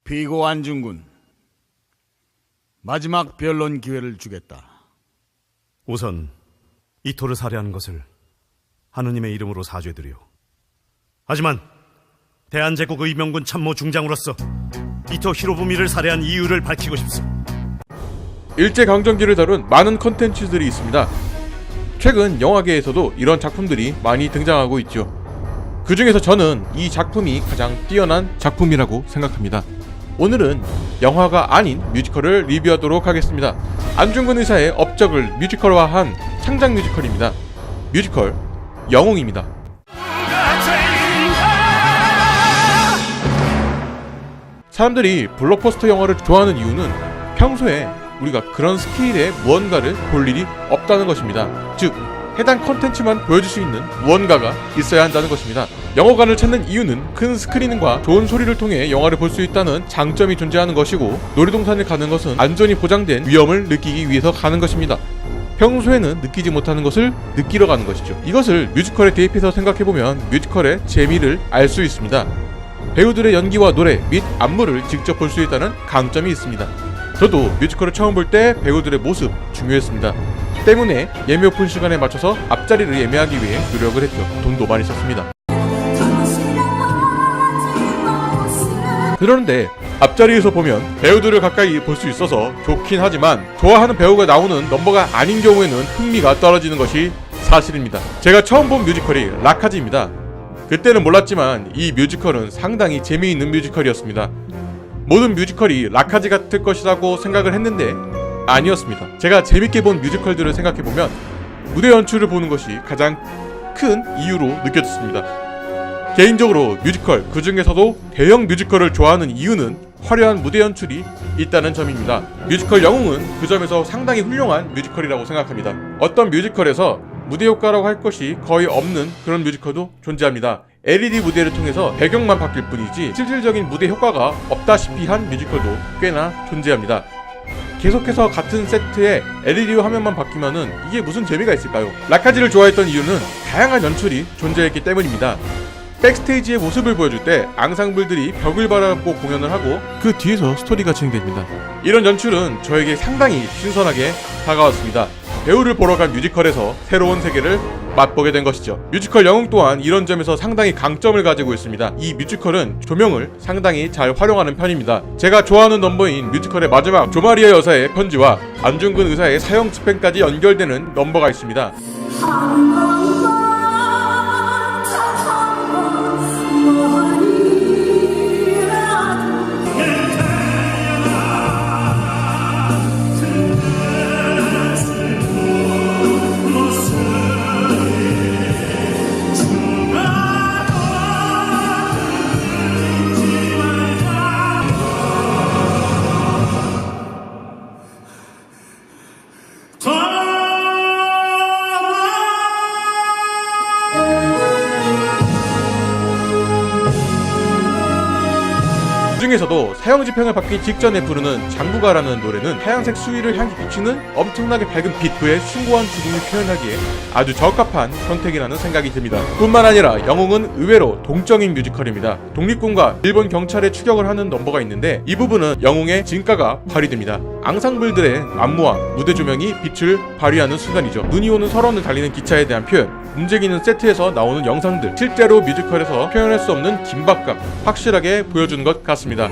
피고 안중근, 마지막 변론 기회를 주겠다. 우선 이토를 살해하는 것을 하느님의 이름으로 사죄드리오. 하지만 대한제국 의명군 참모 중장으로서 이토 히로부미를 살해한 이유를 밝히고 싶소. 일제강점기를 다룬 많은 컨텐츠들이 있습니다. 최근 영화계에서도 이런 작품들이 많이 등장하고 있죠. 그 중에서 저는 이 작품이 가장 뛰어난 작품이라고 생각합니다. 오늘은 영화가 아닌 뮤지컬을 리뷰하도록 하겠습니다. 안중근 의사의 업적을 뮤지컬화한 창작 뮤지컬입니다. 뮤지컬 영웅입니다. 사람들이 블록버스터 영화를 좋아하는 이유는 평소에 우리가 그런 스케일의 무언가를 볼 일이 없다는 것입니다. 즉, 해당 컨텐츠만 보여줄 수 있는 무언가가 있어야 한다는 것입니다. 영화관을 찾는 이유는 큰 스크린과 좋은 소리를 통해 영화를 볼 수 있다는 장점이 존재하는 것이고, 놀이동산에 가는 것은 안전이 보장된 위험을 느끼기 위해서 가는 것입니다. 평소에는 느끼지 못하는 것을 느끼러 가는 것이죠. 이것을 뮤지컬에 대입해서 생각해보면 뮤지컬의 재미를 알 수 있습니다. 배우들의 연기와 노래 및 안무를 직접 볼 수 있다는 강점이 있습니다. 저도 뮤지컬을 처음 볼 때 배우들의 모습 중요했습니다. 때문에 예매 오픈 시간에 맞춰서 앞자리를 예매하기 위해 노력을 했죠. 돈도 많이 썼습니다. 그런데 앞자리에서 보면 배우들을 가까이 볼 수 있어서 좋긴 하지만 좋아하는 배우가 나오는 넘버가 아닌 경우에는 흥미가 떨어지는 것이 사실입니다. 제가 처음 본 뮤지컬이 라카지입니다. 그때는 몰랐지만 이 뮤지컬은 상당히 재미있는 뮤지컬이었습니다. 모든 뮤지컬이 라카지 같을 것이라고 생각을 했는데 아니었습니다. 제가 재밌게 본 뮤지컬들을 생각해보면 무대 연출을 보는 것이 가장 큰 이유로 느껴졌습니다. 개인적으로 뮤지컬, 그 중에서도 대형 뮤지컬을 좋아하는 이유는 화려한 무대 연출이 있다는 점입니다. 뮤지컬 영웅은 그 점에서 상당히 훌륭한 뮤지컬이라고 생각합니다. 어떤 뮤지컬에서 무대 효과라고 할 것이 거의 없는 그런 뮤지컬도 존재합니다. LED 무대를 통해서 배경만 바뀔 뿐이지 실질적인 무대 효과가 없다시피 한 뮤지컬도 꽤나 존재합니다. 계속해서 같은 세트에 LED 화면만 바뀌면은 이게 무슨 재미가 있을까요? 라카지를 좋아했던 이유는 다양한 연출이 존재했기 때문입니다. 백스테이지의 모습을 보여줄 때 앙상블들이 벽을 바라보고 공연을 하고 그 뒤에서 스토리가 진행됩니다. 이런 연출은 저에게 상당히 신선하게 다가왔습니다. 배우를 보러 간 뮤지컬에서 새로운 세계를 맛보게 된 것이죠. 뮤지컬 영웅 또한 이런 점에서 상당히 강점을 가지고 있습니다. 이 뮤지컬은 조명을 상당히 잘 활용하는 편입니다. 제가 좋아하는 넘버인 뮤지컬의 마지막 조마리아 여사의 편지와 안중근 의사의 사형 집행까지 연결되는 넘버가 있습니다. 중에서도 사형 집행을 받기 직전에 부르는 장구가라는 노래는 하얀색 수위를 향해 비치는 엄청나게 밝은 빛, 그의 숭고한 죽음을 표현하기에 아주 적합한 선택이라는 생각이 듭니다. 뿐만 아니라 영웅은 의외로 동적인 뮤지컬입니다. 독립군과 일본 경찰의 추격을 하는 넘버가 있는데 이 부분은 영웅의 진가가 발휘됩니다. 앙상블들의 안무와 무대 조명이 빛을 발휘하는 순간이죠. 눈이 오는 설원을 달리는 기차에 대한 표현, 움직이는 세트에서 나오는 영상들, 실제로 뮤지컬에서 표현할 수 없는 긴박감 확실하게 보여주는 것 같습니다.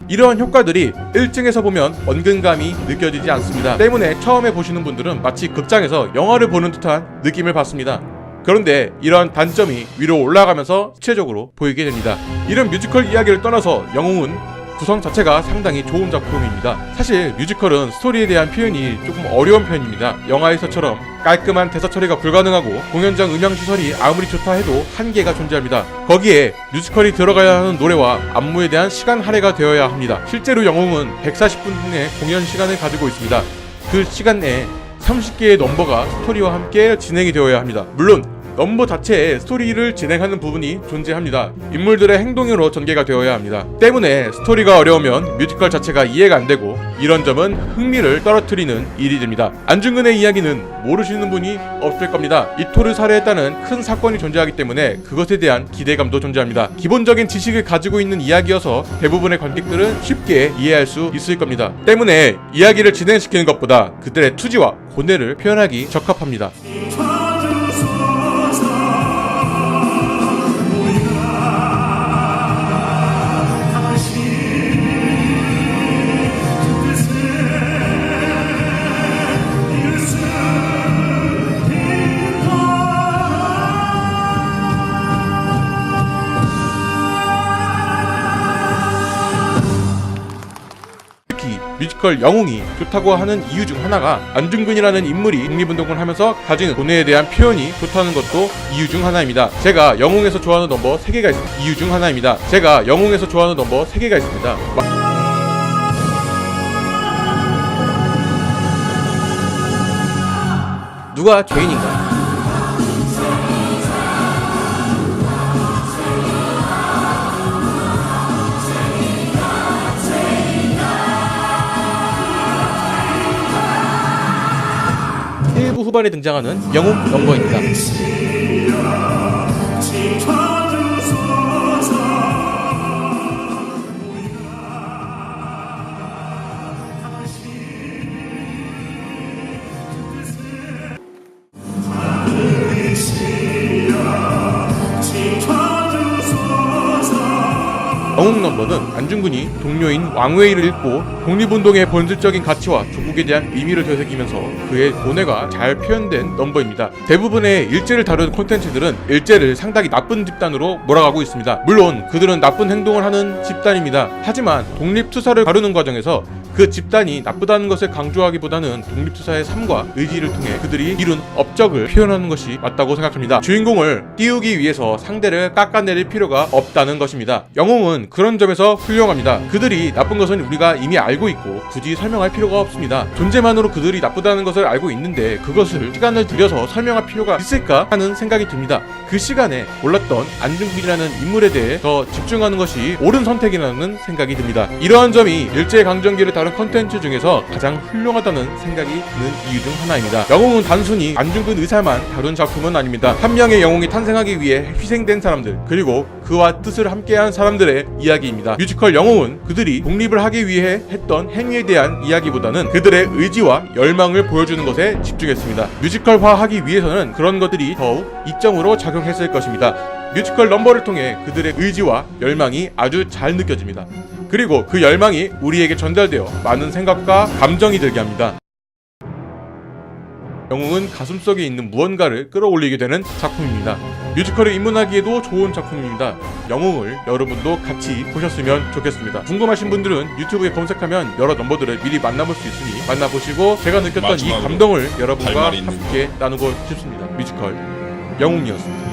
이러한 효과들이 1층에서 보면 원근감이 느껴지지 않습니다. 때문에 처음에 보시는 분들은 마치 극장에서 영화를 보는 듯한 느낌을 받습니다. 그런데 이러한 단점이 위로 올라가면서 구체적으로 보이게 됩니다. 이런 뮤지컬 이야기를 떠나서 영웅은 구성 자체가 상당히 좋은 작품입니다. 사실 뮤지컬은 스토리에 대한 표현이 조금 어려운 편입니다. 영화에서처럼 깔끔한 대사 처리가 불가능하고 공연장 음향시설이 아무리 좋다 해도 한계가 존재합니다. 거기에 뮤지컬이 들어가야 하는 노래와 안무에 대한 시간 할애가 되어야 합니다. 실제로 영웅은 140분의 공연 시간을 가지고 있습니다. 그 시간 내에 30개의 넘버가 스토리와 함께 진행이 되어야 합니다. 물론 넘버 자체에 스토리를 진행하는 부분이 존재합니다. 인물들의 행동으로 전개가 되어야 합니다. 때문에 스토리가 어려우면 뮤지컬 자체가 이해가 안 되고 이런 점은 흥미를 떨어뜨리는 일이 됩니다. 안중근의 이야기는 모르시는 분이 없을 겁니다. 이토를 살해했다는 큰 사건이 존재하기 때문에 그것에 대한 기대감도 존재합니다. 기본적인 지식을 가지고 있는 이야기여서 대부분의 관객들은 쉽게 이해할 수 있을 겁니다. 때문에 이야기를 진행시키는 것보다 그들의 투지와 고뇌를 표현하기 적합합니다. 뮤지컬 영웅이 좋다고 하는 이유 중 하나가 안중근이라는 인물이 독립운동을 하면서 가진 고뇌에 대한 표현이 좋다는 것도 이유 중 하나입니다. 제가 영웅에서 좋아하는 넘버 3개가 있습니다. 이유 중 하나입니다. 제가 영웅에서 좋아하는 넘버 3개가 있습니다. 누가 죄인인가? 일부 후반에 등장하는 영웅 넘버입니다. 영웅 넘버는 안중근이 동료인 왕웨이를 읽고 독립운동의 본질적인 가치와 조국에 대한 의미를 되새기면서 그의 고뇌가 잘 표현된 넘버입니다. 대부분의 일제를 다루는 콘텐츠들은 일제를 상당히 나쁜 집단으로 몰아가고 있습니다. 물론 그들은 나쁜 행동을 하는 집단입니다. 하지만 독립투사를 다루는 과정에서 그 집단이 나쁘다는 것을 강조하기보다는 독립투사의 삶과 의지를 통해 그들이 이룬 업적을 표현하는 것이 맞다고 생각합니다. 주인공을 띄우기 위해서 상대를 깎아내릴 필요가 없다는 것입니다. 영웅은 그런 점에서 훌륭합니다. 그들이 나쁜 것은 우리가 이미 알고 있고 굳이 설명할 필요가 없습니다. 존재만으로 그들이 나쁘다는 것을 알고 있는데 그것을 시간을 들여서 설명할 필요가 있을까 하는 생각이 듭니다. 그 시간에 몰랐던 안중근이라는 인물에 대해 더 집중하는 것이 옳은 선택이라는 생각이 듭니다. 이러한 점이 일제강점기를 다룬 컨텐츠 중에서 가장 훌륭하다는 생각이 드는 이유 중 하나입니다. 영웅은 단순히 안중근 의사만 다룬 작품은 아닙니다. 한 명의 영웅이 탄생하기 위해 희생된 사람들, 그리고 그와 뜻을 함께한 사람들의 이야기입니다. 뮤지컬 영웅은 그들이 독립을 하기 위해 했던 행위에 대한 이야기보다는 그들의 의지와 열망을 보여주는 것에 집중했습니다. 뮤지컬화하기 위해서는 그런 것들이 더욱 이점으로 작용했을 것입니다. 뮤지컬 넘버를 통해 그들의 의지와 열망이 아주 잘 느껴집니다. 그리고 그 열망이 우리에게 전달되어 많은 생각과 감정이 들게 합니다. 영웅은 가슴속에 있는 무언가를 끌어올리게 되는 작품입니다. 뮤지컬에 입문하기에도 좋은 작품입니다. 영웅을 여러분도 같이 보셨으면 좋겠습니다. 궁금하신 분들은 유튜브에 검색하면 여러 넘버들을 미리 만나볼 수 있으니 만나보시고 제가 느꼈던 이 감동을 여러분과 함께 나누고 싶습니다. 뮤지컬 영웅이었습니다.